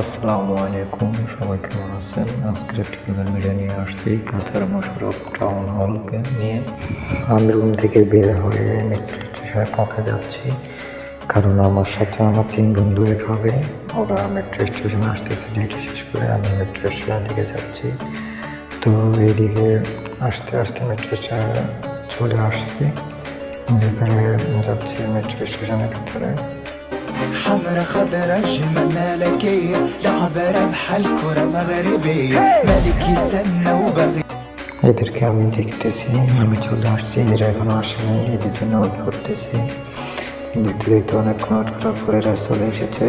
আসসালামু আলাইকুম, সবাই কেমন আছেন? আজকের একটি নতুন ভিডিও নিয়ে আসছি কাতার মোশাররফ টাউন হলকে নিয়ে। আমি রুম থেকে বের হয়ে মেট্রো স্টেশনের পথে যাচ্ছি, কারণ আমার সাথে আমার 3 বন্ধু বের হবে। ওরা মেট্রো স্টেশনে আসতেছে, ডিউটি শেষ করে। আমি মেট্রো স্টেশনের দিকে যাচ্ছি। তো এইদিকে আস্তে আস্তে মেট্রো স্টেশনে চলে আসছি, ভিতরে যাচ্ছি মেট্রো স্টেশনের ভিতরে। حمرا خضرا جمال ملكية لعبة ربح الكرة مغربية ملك يستنى وبغي এদেরকে আমি দেখতেছি, আমি চলে আসছি, এরা এখনো আসেনি, এদের জন্য ওয়েট করতেছি। দেখতে দেখতে অনেকক্ষণ ওয়েট করার পরে এরা চলে এসেছে।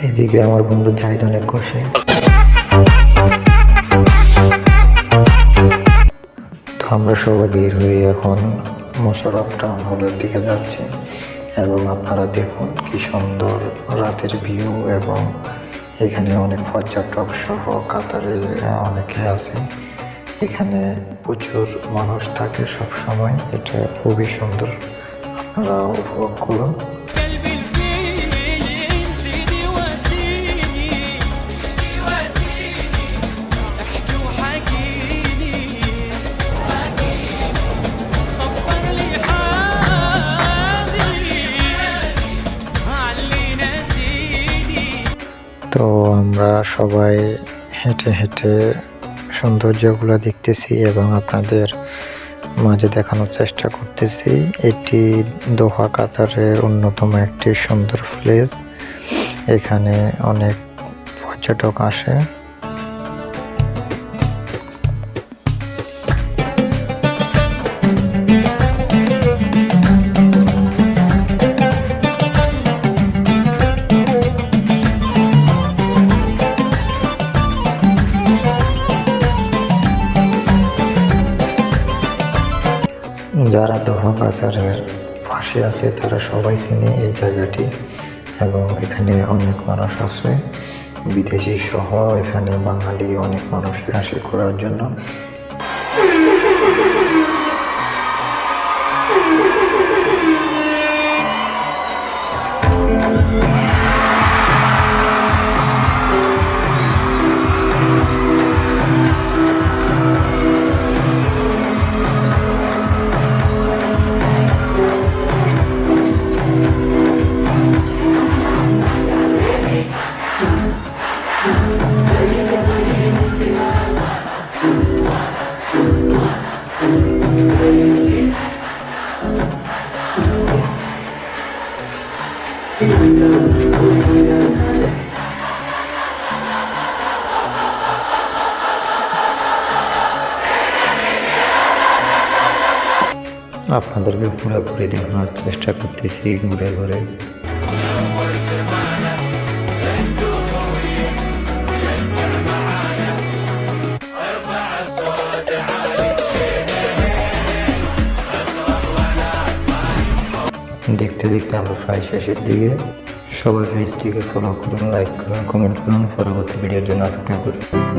এদিকে আমার বন্ধু জাহিদ অনেক খুশি। তো আমরা সবাই বের হয়ে এখন মোশাররফ টাউন হলের দিকে যাচ্ছি। এবং আপনারা দেখুন কি সুন্দর রাতের ভিউ, এবং এখানে অনেক পর্যটক সহ কাতারের অনেকে আছে। এখানে প্রচুর মানুষ থাকে সব সময়, এটা খুবই সুন্দর, আপনারা উপভোগ করুন। তো আমরা সবাই হেঁটে হেঁটে সৌন্দর্যগুলো দেখতেছি এবং আপনাদের মাঝে দেখানোর চেষ্টা করতেছি। এটি দোহা কাতারের অন্যতম একটি সুন্দর প্লেস। এখানে অনেক পর্যটক আসে। যারা দোহা কাতারের পাশে আছে তারা সবাই চিনে এই জায়গাটি, এবং এখানে অনেক মানুষ আসে, বিদেশি সহ এখানে বাঙালি অনেক মানুষ আসে ঘোরার জন্য। আপনাদেরকে পুরোপুরি দেখানোর চেষ্টা করতেছি ঘুরে ঘুরে। দেখতে দেখতে আমরা প্রায় শেষের দিকে। সবাই পেজটিকে ফলো করুন, লাইক করুন, কমেন্ট করুন। পরবর্তী ভিডিওর জন্য অপেক্ষা করুন।